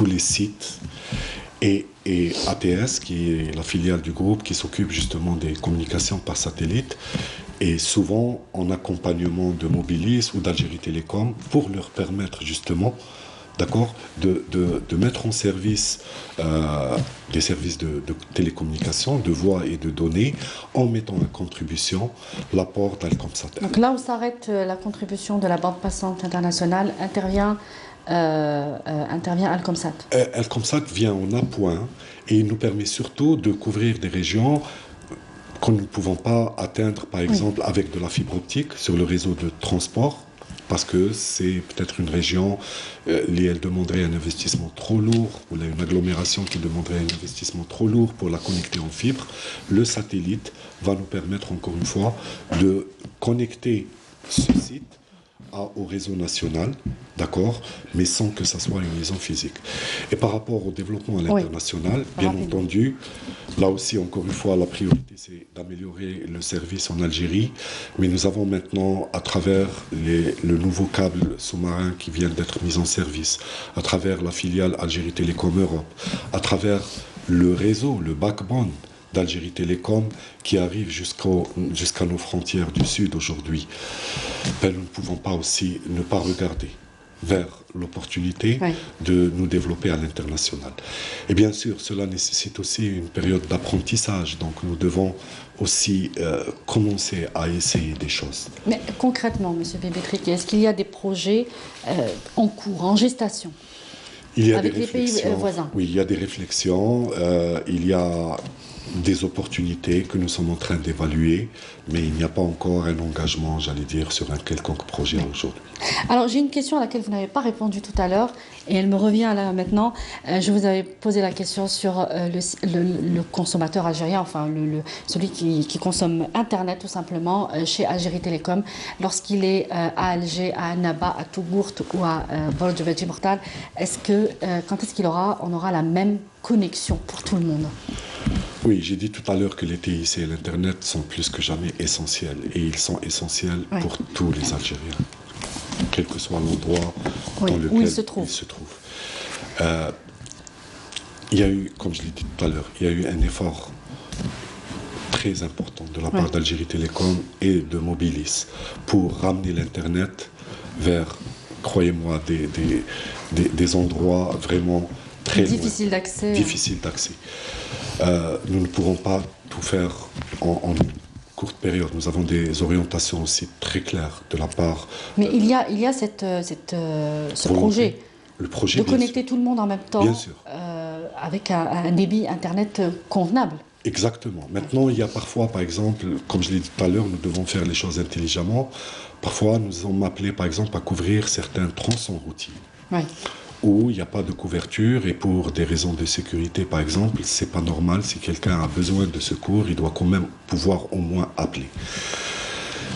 les sites. Et ATS, qui est la filiale du groupe qui s'occupe justement des communications par satellite, est souvent en accompagnement de Mobilis ou d'Algérie Télécom pour leur permettre justement, d'accord, de mettre en service des services de télécommunication, de voix et de données, en mettant en contribution l'apport d'Alcomsat. Donc là où s'arrête la contribution de la bande passante internationale, intervient Alcomsat. Alcomsat vient en appoint et il nous permet surtout de couvrir des régions que nous ne pouvons pas atteindre, par exemple, avec de la fibre optique sur le réseau de transport, parce que c'est peut-être une région, elle demanderait un investissement trop lourd, ou là, une agglomération qui demanderait un investissement trop lourd pour la connecter en fibre. Le satellite va nous permettre, encore une fois, de connecter ce site au réseau national, d'accord, mais sans que ça soit une liaison physique. Et par rapport au développement à l'international, bien entendu, là aussi, encore une fois, la priorité, c'est d'améliorer le service en Algérie, mais nous avons maintenant, à travers le nouveau câble sous-marin qui vient d'être mis en service, à travers la filiale Algérie Télécom Europe, à travers le réseau, le backbone d'Algérie Télécom qui arrive jusqu'à nos frontières du Sud aujourd'hui, ben, nous ne pouvons pas aussi ne pas regarder vers l'opportunité de nous développer à l'international. Et bien sûr, cela nécessite aussi une période d'apprentissage, donc nous devons aussi commencer à essayer des choses. Mais concrètement, M. Bébétrick, est-ce qu'il y a des projets en cours, en gestation avec les pays voisins? Oui, il y a des réflexions, il y a des opportunités que nous sommes en train d'évaluer, mais il n'y a pas encore un engagement, j'allais dire, sur un quelconque projet aujourd'hui. Alors, j'ai une question à laquelle vous n'avez pas répondu tout à l'heure, et elle me revient là maintenant. Je vous avais posé la question sur le consommateur algérien, enfin celui qui consomme Internet tout simplement chez Algérie Télécom, lorsqu'il est à Alger, à Annaba, à Tougourt ou à Bordeaux Mortal. Quand est-ce on aura la même connexion pour tout le monde? Oui, j'ai dit tout à l'heure que les TIC et l'Internet sont plus que jamais essentiels. Et ils sont essentiels pour tous les Algériens, quel que soit l'endroit dans lequel ils se trouvent. Il y a eu, comme je l'ai dit tout à l'heure, il y a eu un effort très important de la part d'Algérie Télécom et de Mobilis pour ramener l'Internet vers, croyez-moi, des endroits vraiment très difficiles d'accès. Nous ne pourrons pas tout faire en une courte période. Nous avons des orientations aussi très claires de la part... Mais il y a ce projet, le projet de connecter tout le monde en même temps, bien sûr. avec un débit Internet convenable. Exactement. Maintenant, il y a parfois, par exemple, comme je l'ai dit tout à l'heure, nous devons faire les choses intelligemment. Parfois, nous sommes appelés, par exemple, à couvrir certains tronçons routiers. Oui. Où il n'y a pas de couverture et pour des raisons de sécurité, par exemple, c'est pas normal. Si quelqu'un a besoin de secours, il doit quand même pouvoir au moins appeler.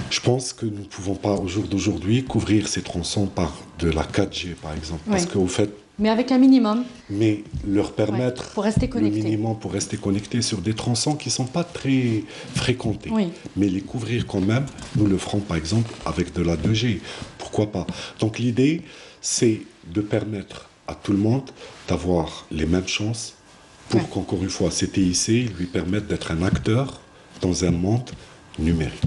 Je pense que nous ne pouvons pas, au jour d'aujourd'hui, couvrir ces tronçons par de la 4G, par exemple. Oui. Parce qu'au fait, Mais avec un minimum. mais leur permettre pour rester le connecté. minimum pour rester connecté sur des tronçons qui ne sont pas très fréquentés. Oui. Mais les couvrir quand même, nous le ferons par exemple avec de la 2G. Pourquoi pas? Donc l'idée, c'est de permettre à tout le monde d'avoir les mêmes chances pour qu'encore une fois, ces TIC lui permettent d'être un acteur dans un monde numérique.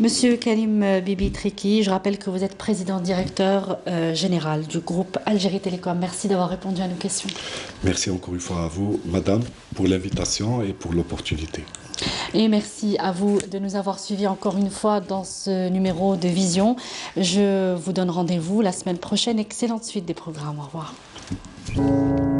Monsieur Karim Bibi Triki, je rappelle que vous êtes président directeur général du groupe Algérie Télécom. Merci d'avoir répondu à nos questions. Merci encore une fois à vous, madame, pour l'invitation et pour l'opportunité. Et merci à vous de nous avoir suivis encore une fois dans ce numéro de Vision. Je vous donne rendez-vous la semaine prochaine. Excellente suite des programmes. Au revoir.